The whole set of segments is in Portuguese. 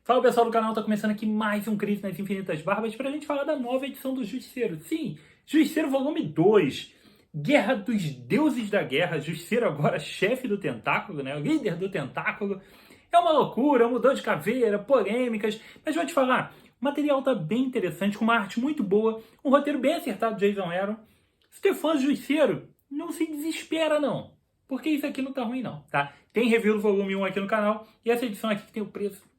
Fala pessoal do canal, tá começando aqui mais um Crise nas Infinitas Barbas pra gente falar da nova edição do Justiceiro. Sim, Justiceiro volume 2, Guerra dos Deuses da Guerra, Justiceiro agora chefe do Tentáculo, né? O líder do Tentáculo. É uma loucura, mudou de caveira, polêmicas, mas vou te falar, o material tá bem interessante, com uma arte muito boa, um roteiro bem acertado de Jason Aaron. Se você é fã do Justiceiro, não se desespera não, porque isso aqui não tá ruim não, tá? Tem review do volume 1 aqui no canal, e essa edição aqui que tem o preço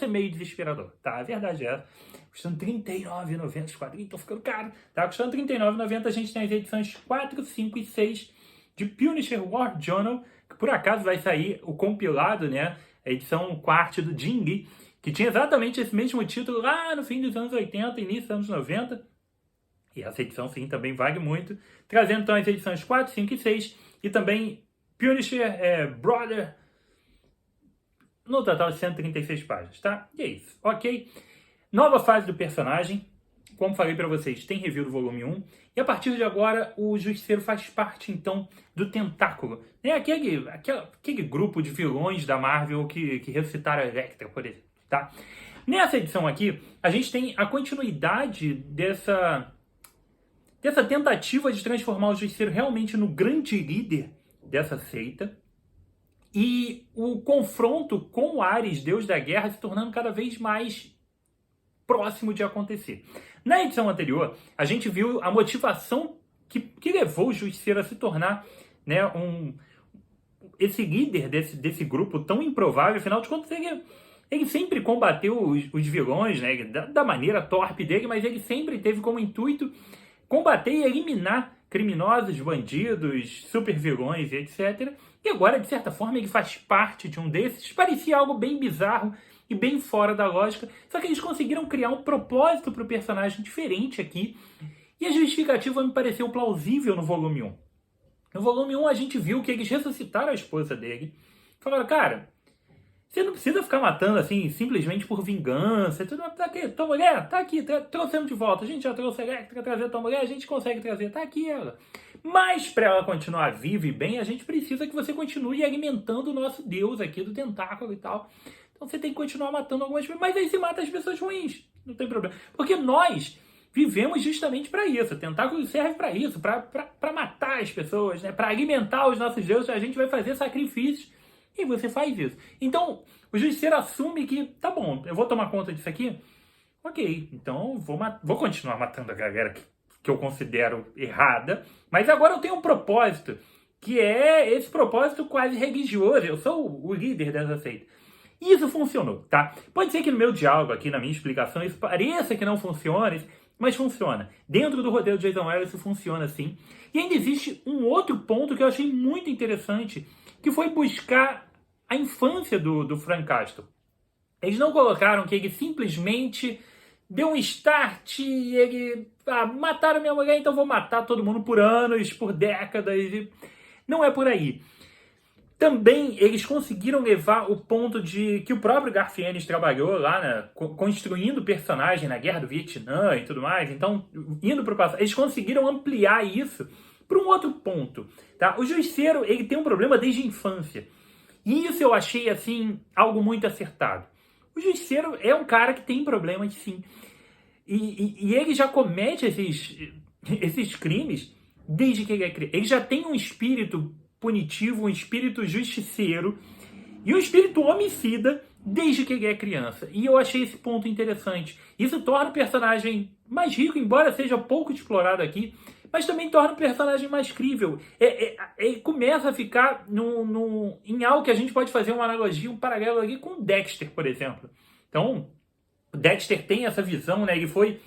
é meio desesperador, tá? A verdade é essa. Custando R$ 39,90 os quadrinhos, tô ficando caro, tá? Custando R$ 39,90 a gente tem as edições 4, 5 e 6 de Punisher War Journal, que por acaso vai sair o compilado, né? A edição quarta do Jim Lee, que tinha exatamente esse mesmo título lá no fim dos anos 80, início dos anos 90. E essa edição, sim, também vale muito. Trazendo, então, as edições 4, 5 e 6. E também Punisher Brother, no total de 136 páginas, tá? E é isso, ok? Nova fase do personagem. Como falei pra vocês, tem review do volume 1. E a partir de agora, o Justiceiro faz parte, então, do Tentáculo. É aquele grupo de vilões da Marvel que ressuscitaram a Elektra, por exemplo, tá? Nessa edição aqui, a gente tem a continuidade dessa tentativa de transformar o Justiceiro realmente no grande líder dessa seita. E o confronto com o Ares, Deus da Guerra, se tornando cada vez mais próximo de acontecer. Na edição anterior, a gente viu a motivação que levou o Justiceiro a se tornar, né, esse líder desse grupo tão improvável. Afinal de contas, ele sempre combateu os vilões, né, da maneira torpe dele, mas ele sempre teve como intuito combater e eliminar criminosos, bandidos, supervilões, etc. E agora, de certa forma, ele faz parte de um desses. Parecia algo bem bizarro e bem fora da lógica. Só que eles conseguiram criar um propósito para o personagem diferente aqui. E a justificativa me pareceu plausível no volume 1. No volume 1 a gente viu que eles ressuscitaram a esposa dele. Falaram, cara, você não precisa ficar matando assim, simplesmente por vingança. Tudo, tá aqui, tua mulher, tá aqui, trouxemos de volta. A gente já trouxe a Electra, trazer tua mulher, a gente consegue trazer, tá aqui ela. Mas para ela continuar viva e bem, a gente precisa que você continue alimentando o nosso Deus aqui do tentáculo e tal. Então você tem que continuar matando algumas pessoas, mas aí você mata as pessoas ruins, não tem problema. Porque nós vivemos justamente para isso. O tentáculo serve para isso, para matar as pessoas, né? Para alimentar os nossos deuses. A gente vai fazer sacrifícios e você faz isso. Então, o Justiceiro assume que, tá bom, eu vou tomar conta disso aqui? Ok, então vou continuar matando a galera que eu considero errada, mas agora eu tenho um propósito, que é esse propósito quase religioso. Eu sou o líder dessa seita. E isso funcionou, tá? Pode ser que no meu diálogo aqui, na minha explicação, isso pareça que não funcione, mas funciona. Dentro do roteiro de Jason Aaron, isso funciona sim. E ainda existe um outro ponto que eu achei muito interessante, que foi buscar a infância do Frank Castle. Eles não colocaram que ele simplesmente deu um start e ele... mataram minha mulher, então vou matar todo mundo por anos, por décadas. E não é por aí. Também eles conseguiram levar o ponto de que o próprio Garth Ennis trabalhou lá, né, construindo personagem na Guerra do Vietnã e tudo mais. Então, indo para o passado, eles conseguiram ampliar isso para um outro ponto. Tá? O Justiceiro, ele tem um problema desde a infância. E isso eu achei, assim, algo muito acertado. O Justiceiro é um cara que tem problemas, sim. E ele já comete esses crimes desde que ele é criança. Ele já tem um espírito punitivo, um espírito justiceiro e um espírito homicida desde que ele é criança. E eu achei esse ponto interessante. Isso torna o personagem mais rico, embora seja pouco explorado aqui, mas também torna o personagem mais crível. Ele começa a ficar em algo que a gente pode fazer uma analogia, um paralelo aqui com o Dexter, por exemplo. Então, o Dexter tem essa visão, né? Ele foi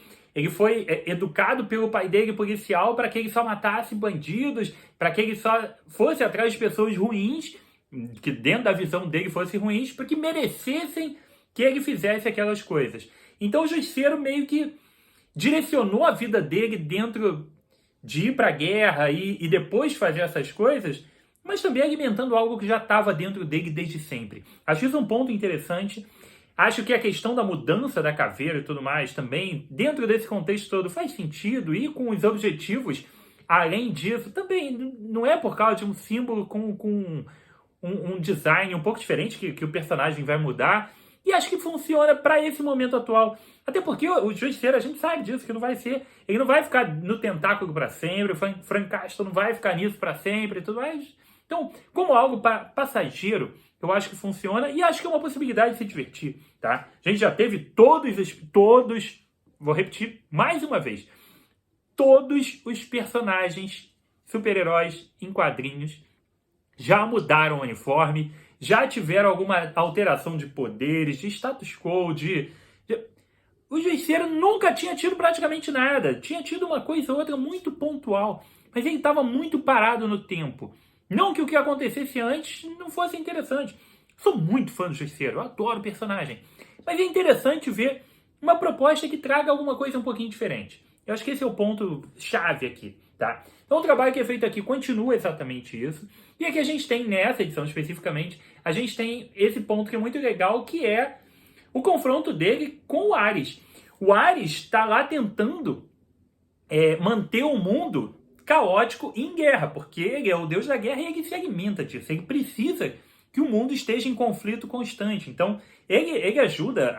educado pelo pai dele policial para que ele só matasse bandidos, para que ele só fosse atrás de pessoas ruins, que dentro da visão dele fossem ruins, para que merecessem que ele fizesse aquelas coisas. Então o Justiceiro meio que direcionou a vida dele dentro de ir para a guerra e depois fazer essas coisas, mas também alimentando algo que já estava dentro dele desde sempre. Acho isso um ponto interessante. Acho que a questão da mudança da caveira e tudo mais também, dentro desse contexto todo, faz sentido. E com os objetivos, além disso, também não é por causa de um símbolo com um design um pouco diferente que o personagem vai mudar. E acho que funciona para esse momento atual. Até porque o Justiceiro, a gente sabe disso, que não vai ser. Ele não vai ficar no tentáculo para sempre, o Frank Castle não vai ficar nisso para sempre e tudo mais. Então, como algo passageiro, eu acho que funciona e acho que é uma possibilidade de se divertir, tá? A gente já teve todos, vou repetir mais uma vez, todos os personagens super-heróis em quadrinhos já mudaram o uniforme, já tiveram alguma alteração de poderes, de status quo, O Justiceiro nunca tinha tido praticamente nada. Tinha tido uma coisa ou outra muito pontual, mas ele estava muito parado no tempo. Não que o que acontecesse antes não fosse interessante. Sou muito fã do Justiceiro, eu adoro o personagem. Mas é interessante ver uma proposta que traga alguma coisa um pouquinho diferente. Eu acho que esse é o ponto chave aqui, tá? Então o trabalho que é feito aqui continua exatamente isso. E aqui a gente tem, nessa edição especificamente, a gente tem esse ponto que é muito legal, que é o confronto dele com o Ares. O Ares está lá tentando manter o mundo caótico e em guerra, porque ele é o deus da guerra e ele se alimenta disso. Ele precisa que o mundo esteja em conflito constante. Então, ele ajuda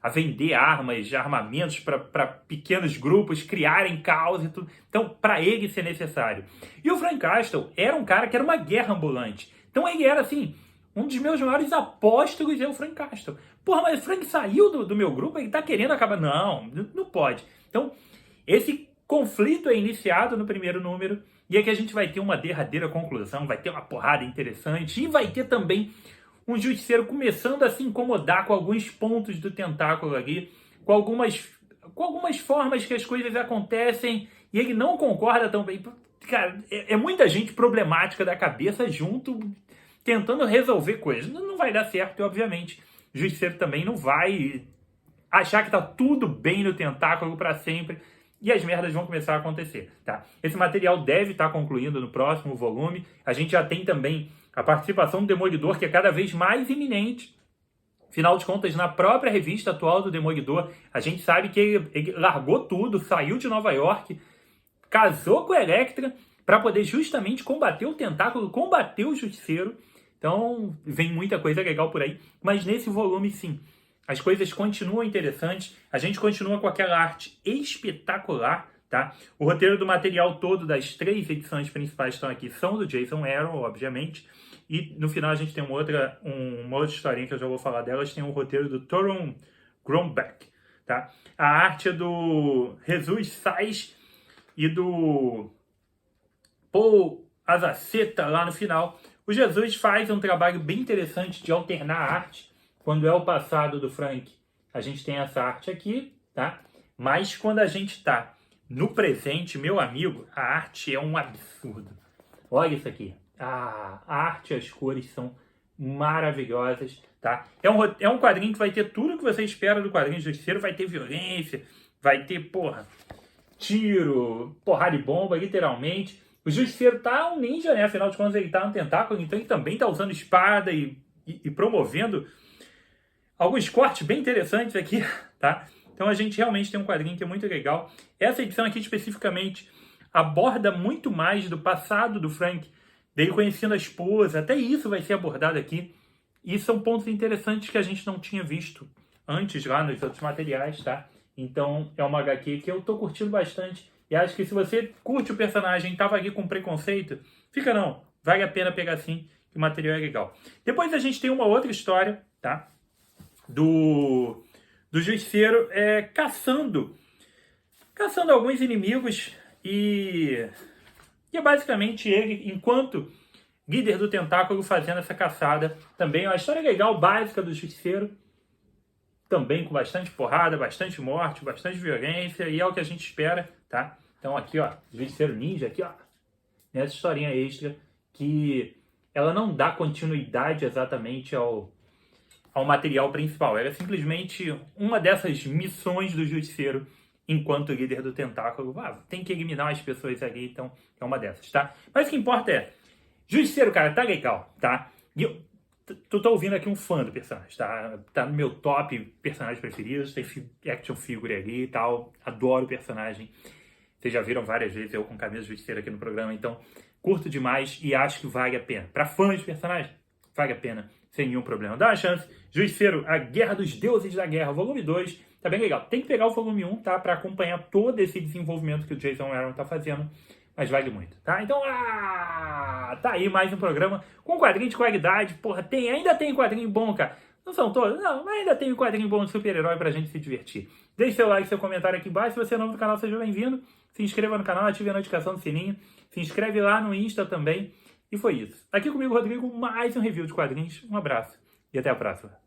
a vender armas, armamentos para pequenos grupos, criarem caos e tudo. Então, para ele isso é necessário. E o Frank Castle era um cara que era uma guerra ambulante. Então, ele era, assim, um dos meus maiores apóstolos é o Frank Castle. Porra, mas o Frank saiu do meu grupo, ele tá querendo acabar. Não pode. Então, esse conflito é iniciado no primeiro número, e aqui a gente vai ter uma derradeira conclusão, vai ter uma porrada interessante, e vai ter também um Justiceiro começando a se incomodar com alguns pontos do tentáculo ali, com algumas formas que as coisas acontecem, e ele não concorda tão bem. Cara, é muita gente problemática da cabeça junto, tentando resolver coisas. Não vai dar certo, obviamente. O Justiceiro também não vai achar que tá tudo bem no tentáculo para sempre, e as merdas vão começar a acontecer, tá? Esse material deve estar concluindo no próximo volume. A gente já tem também a participação do Demolidor, que é cada vez mais iminente. Afinal de contas, na própria revista atual do Demolidor, a gente sabe que ele largou tudo, saiu de Nova York, casou com a Elektra para poder justamente combater o tentáculo, combater o Justiceiro. Então, vem muita coisa legal por aí. Mas nesse volume, sim, as coisas continuam interessantes, a gente continua com aquela arte espetacular, tá? O roteiro do material todo das 3 edições principais que estão aqui são do Jason Aaron, obviamente, e no final a gente tem uma outra historinha que eu já vou falar delas, tem o roteiro do Torun Grombeck, tá? A arte é do Jesus Sais e do Paul Azaceta lá no final. O Jesus faz um trabalho bem interessante de alternar a arte. Quando é o passado do Frank, a gente tem essa arte aqui, tá? Mas quando a gente está no presente, meu amigo, a arte é um absurdo. Olha isso aqui. A arte e as cores são maravilhosas, tá? É um quadrinho que vai ter tudo que você espera do quadrinho de Justiceiro. Vai ter violência, vai ter, tiro, porrada de bomba, literalmente. O Justiceiro tá um ninja, né? Afinal de contas, ele tá no tentáculo, então ele também tá usando espada e promovendo alguns cortes bem interessantes aqui, tá? Então a gente realmente tem um quadrinho que é muito legal. Essa edição aqui especificamente aborda muito mais do passado do Frank, dele conhecendo a esposa, até isso vai ser abordado aqui. E são pontos interessantes que a gente não tinha visto antes lá nos outros materiais, tá? Então é uma HQ que eu tô curtindo bastante. E acho que se você curte o personagem e tava aqui com preconceito, fica não, vale a pena pegar sim, que o material é legal. Depois a gente tem uma outra história, tá? Do Justiceiro caçando alguns inimigos e é basicamente ele, enquanto líder do tentáculo, fazendo essa caçada. Também é uma história legal, básica do Justiceiro, também com bastante porrada, bastante morte, bastante violência, e é o que a gente espera, tá? Então aqui, ó, Justiceiro Ninja, aqui, ó, nessa historinha extra, que ela não dá continuidade exatamente ao material principal. Era simplesmente uma dessas missões do Justiceiro enquanto líder do tentáculo. Tem que eliminar as pessoas ali, então é uma dessas, tá? Mas o que importa é, Justiceiro, cara, tá legal, tá? E eu tô ouvindo aqui um fã do personagem, tá? Tá no meu top personagens preferidos, tem action figure ali e tal, adoro o personagem. Vocês já viram várias vezes eu com camisa de Justiceiro aqui no programa, então curto demais e acho que vale a pena. Para fãs de personagem, vale a pena sem nenhum problema. Dá uma chance. Justiceiro, A Guerra dos Deuses da Guerra, volume 2, tá bem legal. Tem que pegar o volume 1, tá? Pra acompanhar todo esse desenvolvimento que o Jason Aaron tá fazendo, mas vale muito, tá? Então, tá aí mais um programa com quadrinho de qualidade. Porra, ainda tem quadrinho bom, cara. Não são todos? Não, mas ainda tem um quadrinho bom de super-herói pra gente se divertir. Deixe seu like, seu comentário aqui embaixo. Se você é novo no canal, seja bem-vindo. Se inscreva no canal, ative a notificação do sininho. Se inscreve lá no Insta também. E foi isso. Aqui comigo, Rodrigo, mais um review de quadrinhos. Um abraço e até a próxima.